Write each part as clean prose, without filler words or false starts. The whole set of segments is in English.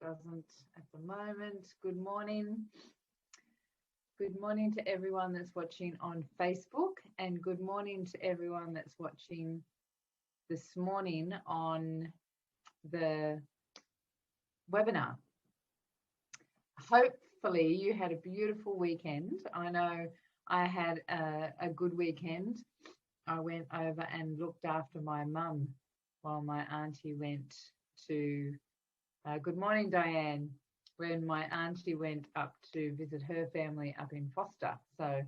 Doesn't at the moment. Good morning. Good morning to everyone that's watching on Facebook, and good morning to everyone that's watching this morning on the webinar. Hopefully you had a beautiful weekend. I know I had a good weekend. I went over and looked after my mum while my auntie went to good morning, Diane. When my auntie went up to visit her family up in Foster. So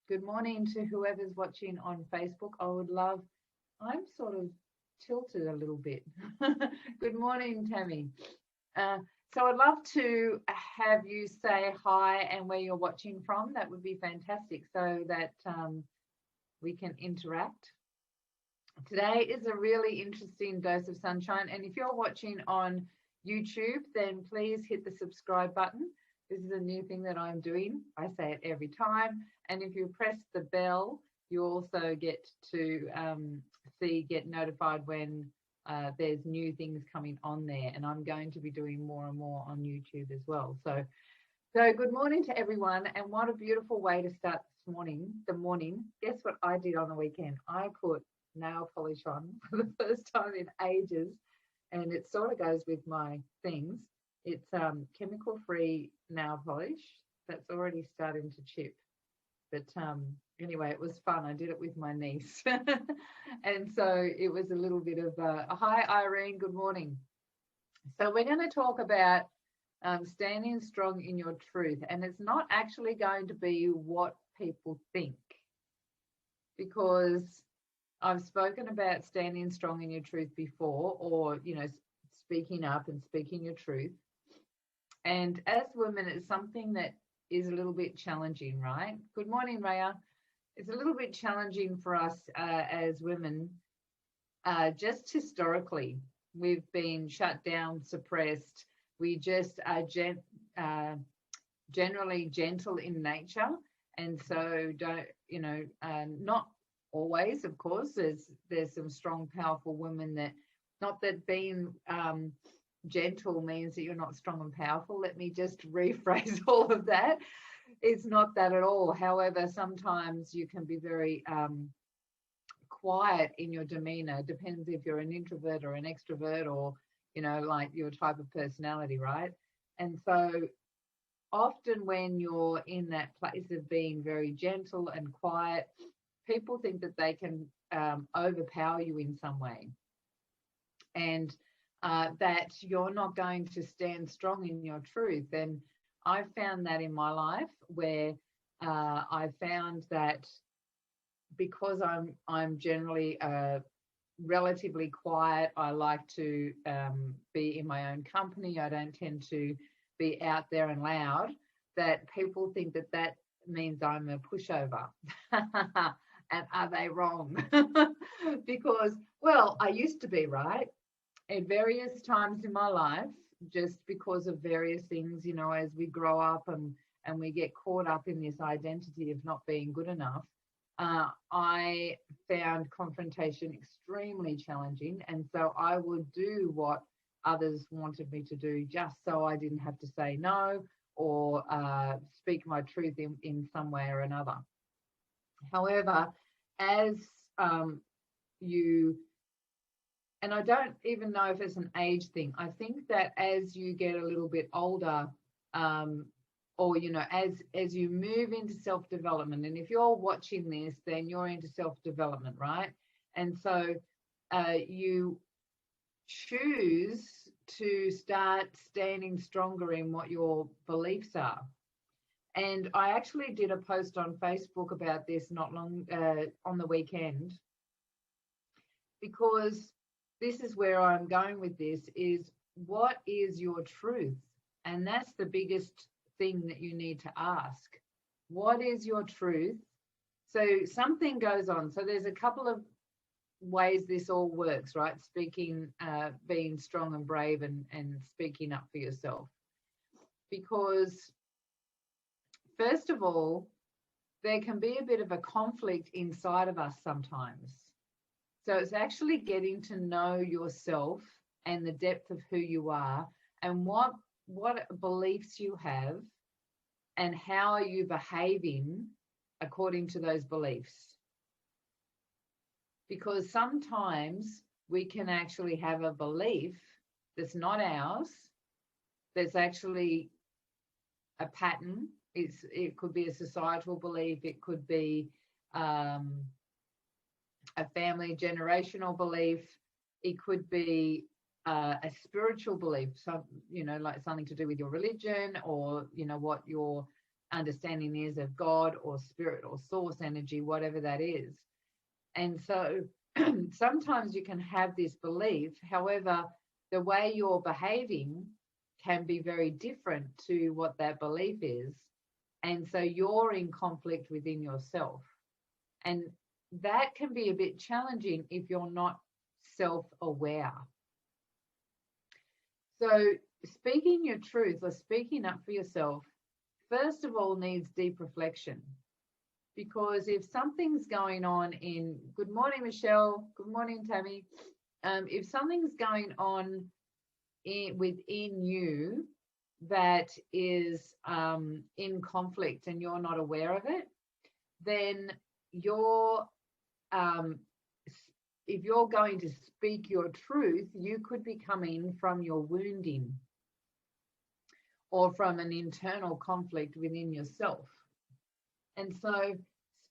good morning to whoever's watching on Facebook. I'm sort of tilted a little bit. Good morning, Tammy. So I'd love to have you say hi and where you're watching from. That would be fantastic so that we can interact. Today is a really interesting dose of sunshine. And if you're watching on YouTube, then please hit the subscribe button. This is a new thing that I'm doing. I say it every time. And if you press the bell, you also get to get notified when there's new things coming on there. And I'm going to be doing more and more on YouTube as well. So good morning to everyone. And what a beautiful way to start this morning, the morning. Guess what I did on the weekend? I put nail polish on for the first time in ages. And it sort of goes with my things. It's chemical-free nail polish that's already starting to chip. But anyway, it was fun. I did it with my niece. And so it was a little bit of hi, Irene, good morning. So we're going to talk about standing strong in your truth. And it's not actually going to be what people think, because I've spoken about standing strong in your truth before, or, speaking up and speaking your truth. And as women, it's something that is a little bit challenging, right? Good morning, Raya. It's a little bit challenging for us as women. Just historically, we've been shut down, suppressed. We just are generally gentle in nature. And so not always, of course, there's some strong, powerful women that, not that being gentle means that you're not strong and powerful. Let me just rephrase all of that. It's not that at all. However, sometimes you can be very quiet in your demeanor. Depends if you're an introvert or an extrovert, or, like your type of personality, right? And so often when you're in that place of being very gentle and quiet, people think that they can overpower you in some way, and that you're not going to stand strong in your truth. And I found that in my life, where I found that because I'm generally relatively quiet, I like to be in my own company. I don't tend to be out there and loud, that people think that that means I'm a pushover. And are they wrong? Because, well, I used to be, right? At various times in my life, just because of various things, as we grow up and we get caught up in this identity of not being good enough, I found confrontation extremely challenging. And so I would do what others wanted me to do just so I didn't have to say no or speak my truth in some way or another. However, as and I don't even know if it's an age thing. I think that as you get a little bit older, or, as you move into self-development, and if you're watching this, then you're into self-development, right? And so you choose to start standing stronger in what your beliefs are. And I actually did a post on Facebook about this not long on the weekend, because this is where I'm going with this, is what is your truth? And that's the biggest thing that you need to ask. What is your truth? So something goes on. So there's a couple of ways this all works, right? Speaking, being strong and brave and speaking up for yourself. Because first of all, there can be a bit of a conflict inside of us sometimes. So it's actually getting to know yourself and the depth of who you are and what beliefs you have, and how are you behaving according to those beliefs. Because sometimes we can actually have a belief that's not ours, that's actually a pattern. It could be a societal belief, it could be a family generational belief, it could be a spiritual belief, so like something to do with your religion, or what your understanding is of God or spirit or source energy, whatever that is. And so sometimes you can have this belief, however, the way you're behaving can be very different to what that belief is. And so you're in conflict within yourself. And that can be a bit challenging if you're not self-aware. So speaking your truth or speaking up for yourself, first of all, needs deep reflection. Because if something's going on good morning, Michelle, good morning, Tammy. If something's going on within you that is in conflict and you're not aware of it, then if you're going to speak your truth, you could be coming from your wounding or from an internal conflict within yourself. And so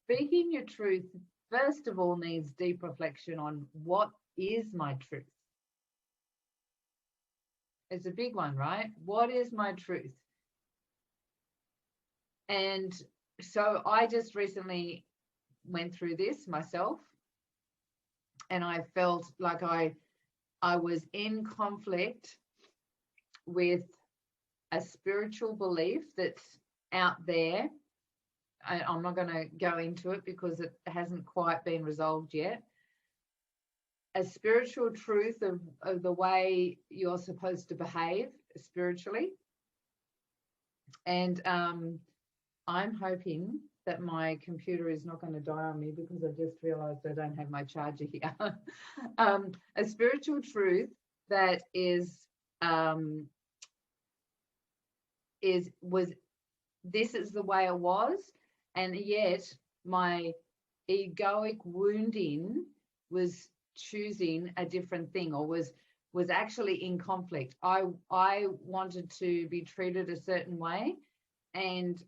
speaking your truth, first of all, needs deep reflection on what is my truth. It's a big one, right? What is my truth? And so I just recently went through this myself, and I felt like I was in conflict with a spiritual belief that's out there. I'm not going to go into it because it hasn't quite been resolved yet. A spiritual truth of the way you're supposed to behave spiritually. And I'm hoping that my computer is not going to die on me, because I just realized I don't have my charger here. A spiritual truth that this is the way it was, and yet my egoic wounding was choosing a different thing, or was actually in conflict. I wanted to be treated a certain way, and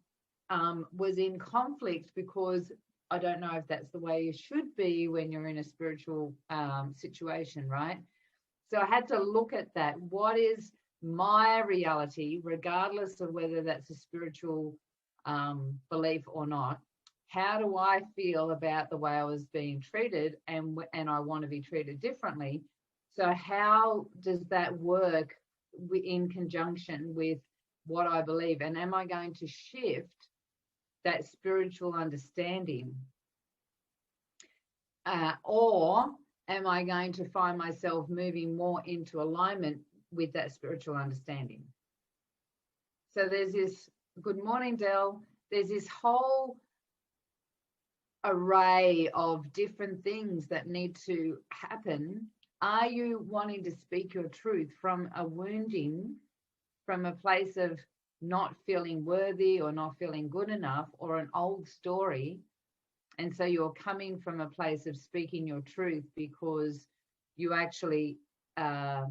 was in conflict because I don't know if that's the way you should be when you're in a spiritual situation, right? So I had to look at that. What is my reality, regardless of whether that's a spiritual belief or not? How do I feel about the way I was being treated, and I want to be treated differently? So how does that work in conjunction with what I believe? And am I going to shift that spiritual understanding? Or am I going to find myself moving more into alignment with that spiritual understanding? So there's this, good morning, Del, there's this whole array of different things that need to happen. Are you wanting to speak your truth from a wounding, from a place of not feeling worthy or not feeling good enough, or an old story? And so you're coming from a place of speaking your truth because you actually are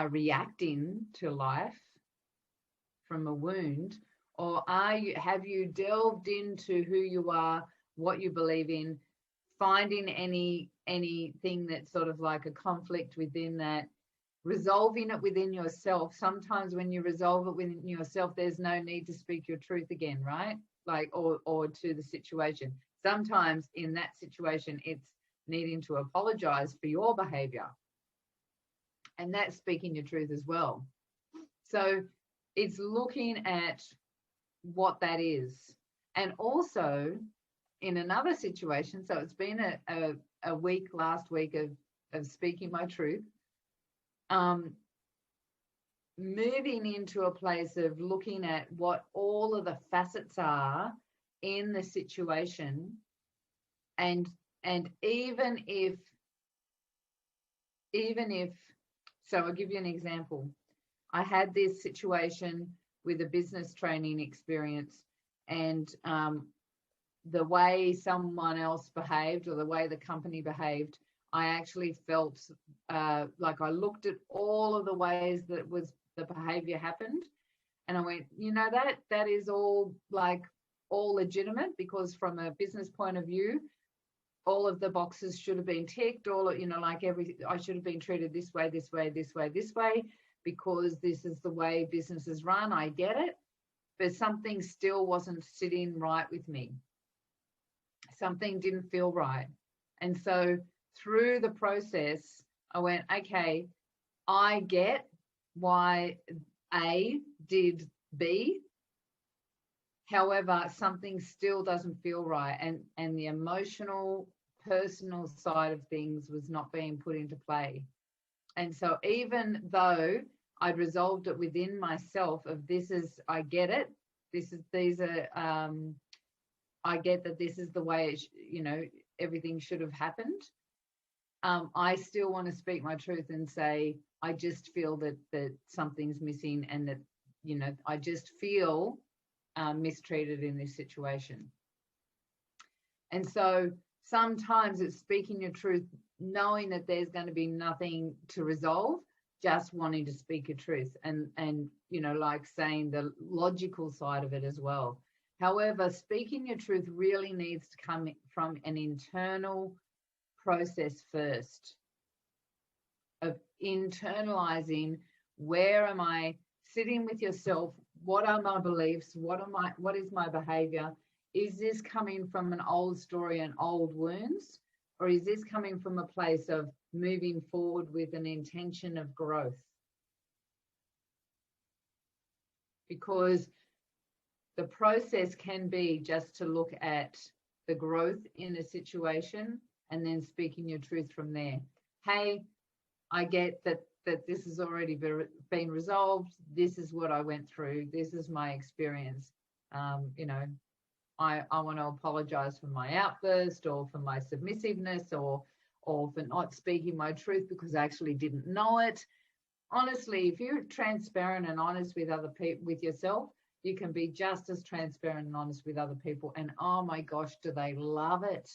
reacting to life from a wound? Or have you delved into who you are, what you believe in, finding anything that's sort of like a conflict within that, resolving it within yourself? Sometimes when you resolve it within yourself, there's no need to speak your truth again, right? Like, or to the situation. Sometimes in that situation, it's needing to apologize for your behavior. And that's speaking your truth as well. So it's looking at what that is. And also in another situation, so it's been a week, last week of speaking my truth, moving into a place of looking at what all of the facets are in the situation, and even if So I'll give you an example. I had this situation with a business training experience, and the way someone else behaved, or the way the company behaved, I actually felt like I looked at all of the ways that the behavior happened, and I went, that is all legitimate, because from a business point of view, all of the boxes should have been ticked, I should have been treated this way, this way, this way, this way, because this is the way businesses run. I get it, but something still wasn't sitting right with me. Something didn't feel right. And so through the process, I went, okay, I get why A did B. However, something still doesn't feel right. And the emotional, personal side of things was not being put into play. And so even though I'd resolved it within myself of I get it. I get that this is the way everything should have happened. I still want to speak my truth and say, I just feel that something's missing, and that, I just feel mistreated in this situation. And so sometimes it's speaking your truth, knowing that there's going to be nothing to resolve, just wanting to speak your truth, and like saying the logical side of it as well. However, speaking your truth really needs to come from an internal process first, of internalizing. Where am I sitting with yourself? What are my beliefs? What is my behavior? Is this coming from an old story and old wounds? Or is this coming from a place of moving forward with an intention of growth? Because the process can be just to look at the growth in a situation and then speaking your truth from there. Hey, I get that this has already been resolved. This is what I went through. This is my experience. I want to apologize for my outburst, or for my submissiveness, or for not speaking my truth because I actually didn't know it. Honestly, if you're transparent and honest with other people, with yourself, you can be just as transparent and honest with other people. And oh my gosh, do they love it?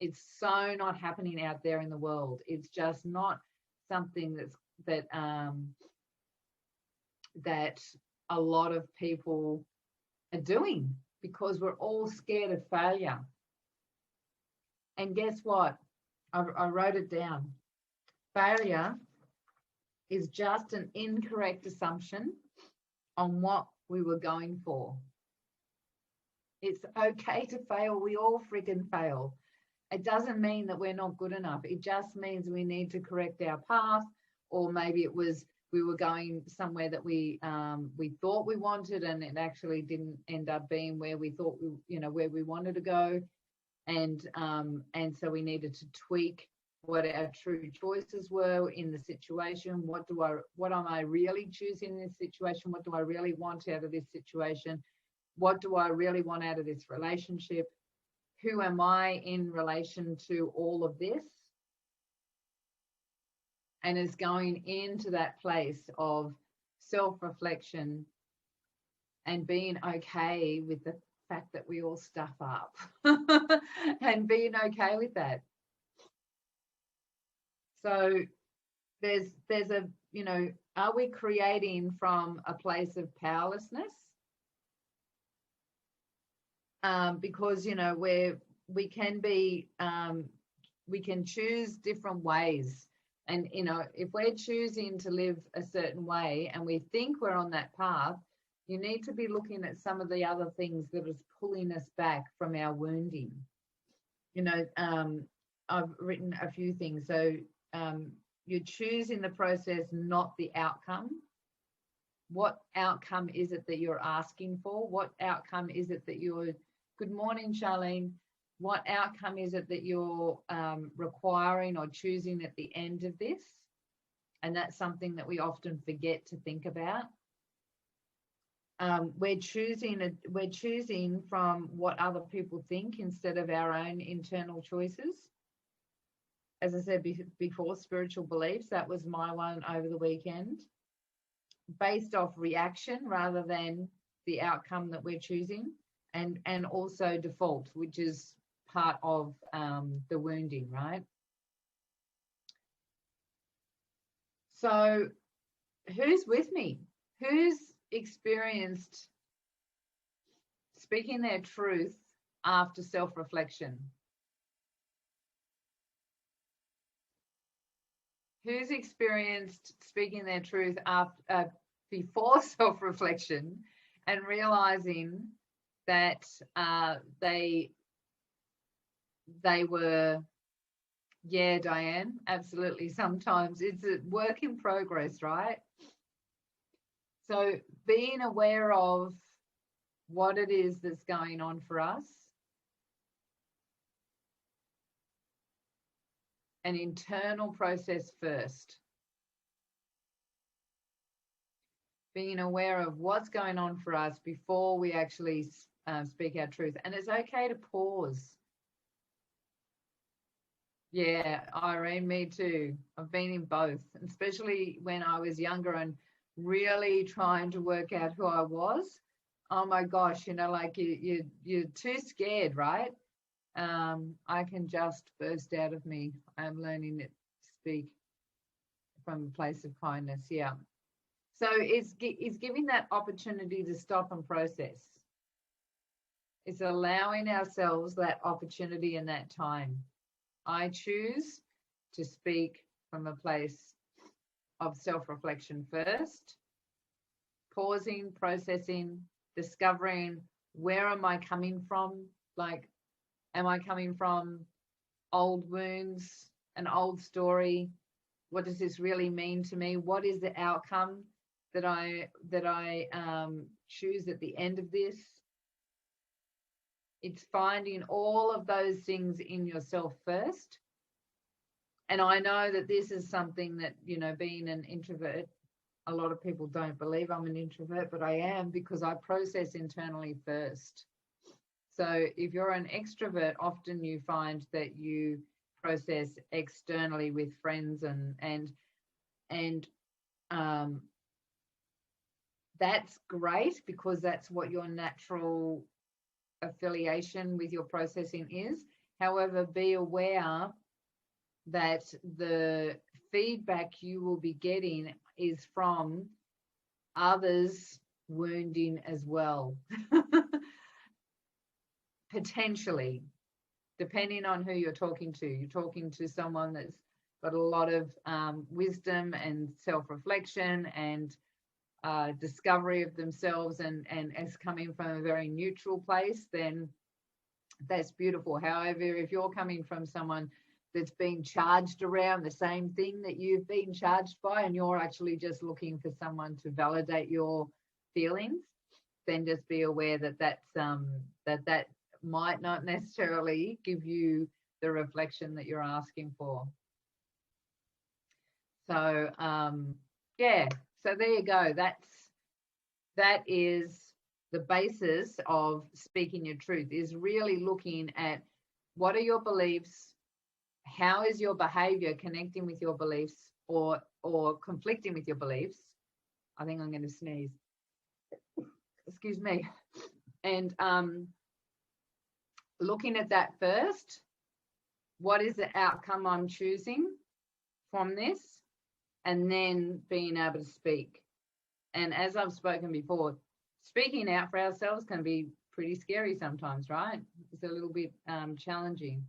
It's so not happening out there in the world. It's just not something that a lot of people are doing, because we're all scared of failure. And guess what? I wrote it down. Failure is just an incorrect assumption on what we were going for. It's okay to fail. We all freaking fail. It doesn't mean that we're not good enough. It just means we need to correct our path, or maybe it was we were going somewhere that we thought we wanted, and it actually didn't end up being where we thought where we wanted to go, and so we needed to tweak what our true choices were in the situation. What am I really choosing in this situation? What do I really want out of this situation? What do I really want out of this relationship? Who am I in relation to all of this? And it's going into that place of self-reflection and being okay with the fact that we all stuff up and being okay with that. So there's a, are we creating from a place of powerlessness? Because, we can be, we can choose different ways. And, if we're choosing to live a certain way and we think we're on that path, you need to be looking at some of the other things that is pulling us back from our wounding. I've written a few things. So you're choosing the process, not the outcome. What outcome is it that you're asking for? What outcome is it that you're, good morning, Charlene. What outcome is it that you're requiring or choosing at the end of this? And that's something that we often forget to think about. We're choosing from what other people think instead of our own internal choices. as I said before, spiritual beliefs. That was my one over the weekend, based off reaction rather than the outcome that we're choosing, and also default, which is part of the wounding, right? So who's with me? Who's experienced speaking their truth after self-reflection? Who's experienced speaking their truth after, before self-reflection and realizing that they were, yeah, Diane, absolutely. Sometimes it's a work in progress, right? So being aware of what it is that's going on for us, an internal process first. Being aware of what's going on for us before we actually speak our truth. And it's okay to pause. Yeah, Irene, me too. I've been in both, especially when I was younger and really trying to work out who I was. Oh my gosh, like you're too scared, right? I can just burst out of me. I'm learning to speak from a place of kindness. Yeah. So it's giving that opportunity to stop and process. It's allowing ourselves that opportunity and that time. I choose to speak from a place of self-reflection first, pausing, processing, discovering where am I coming from? Like, am I coming from old wounds, an old story? What does this really mean to me? What is the outcome that I choose at the end of this? It's finding all of those things in yourself first. And I know that this is something that, being an introvert, a lot of people don't believe I'm an introvert, but I am, because I process internally first. So if you're an extrovert, often you find that you process externally with friends and that's great, because that's what your natural affiliation with your processing is. However, be aware that the feedback you will be getting is from others wounding as well. Potentially, depending on who you're talking to. You're talking to someone that's got a lot of wisdom and self-reflection and discovery of themselves and as coming from a very neutral place, then that's beautiful. However, if you're coming from someone that's been charged around the same thing that you've been charged by, and you're actually just looking for someone to validate your feelings, then just be aware that that might not necessarily give you the reflection that you're asking for. So yeah, so there you go. That is the basis of speaking your truth, is really looking at what are your beliefs, how is your behavior connecting with your beliefs or conflicting with your beliefs. I think I'm going to sneeze. Excuse me. And looking at that first, what is the outcome I'm choosing from this? And then being able to speak. And as I've spoken before, speaking out for ourselves can be pretty scary sometimes, right? It's a little bit challenging.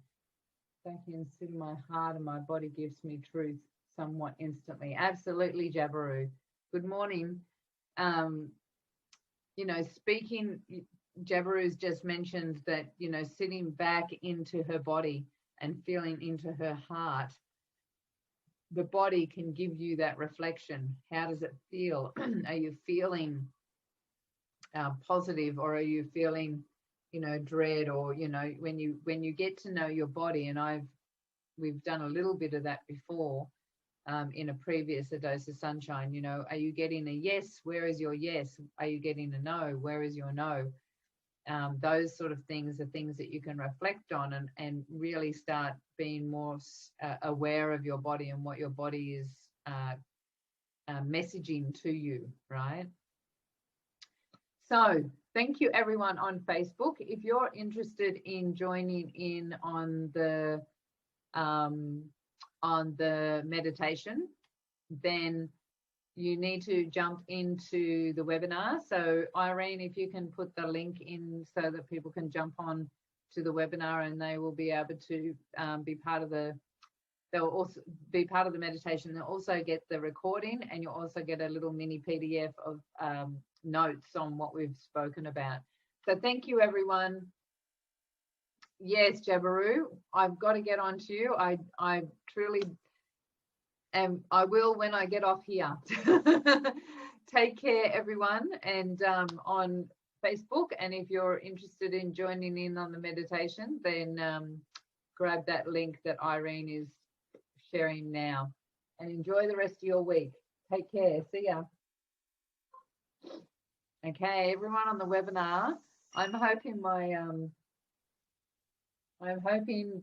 Back into my heart and my body gives me truth somewhat instantly. Absolutely, Jabiru. Good morning. Speaking, Jabiru's just mentioned that, sitting back into her body and feeling into her heart, the body can give you that reflection. How does it feel? Are you feeling positive, or are you feeling, dread? Or, when you get to know your body, and we've done a little bit of that before in a previous A Dose of Sunshine. Are you getting a yes? Where is your yes? Are you getting a no? Where is your no? those sort of things are things that you can reflect on and really start being more aware of your body and what your body is messaging to you, right? So thank you everyone on Facebook. If you're interested in joining in on the meditation, then you need to jump into the webinar. So Irene, if you can put the link in so that people can jump on to the webinar, and they will be able to be part of the, they'll also be part of the meditation. They'll also get the recording, and you'll also get a little mini PDF of notes on what we've spoken about. So thank you everyone. Yes, Jabaru, I've got to get on to you. I truly am. I will when I get off here. Take care, everyone, and on Facebook. And if you're interested in joining in on the meditation, then grab that link that Irene is sharing now. And enjoy the rest of your week. Take care. See ya. Okay, everyone on the webinar. I'm hoping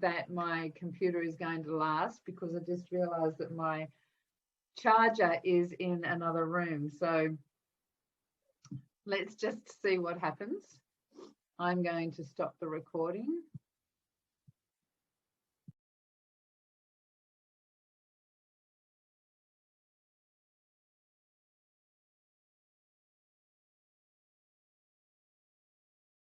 that my computer is going to last, because I just realized that my charger is in another room. So let's just see what happens. I'm going to stop the recording.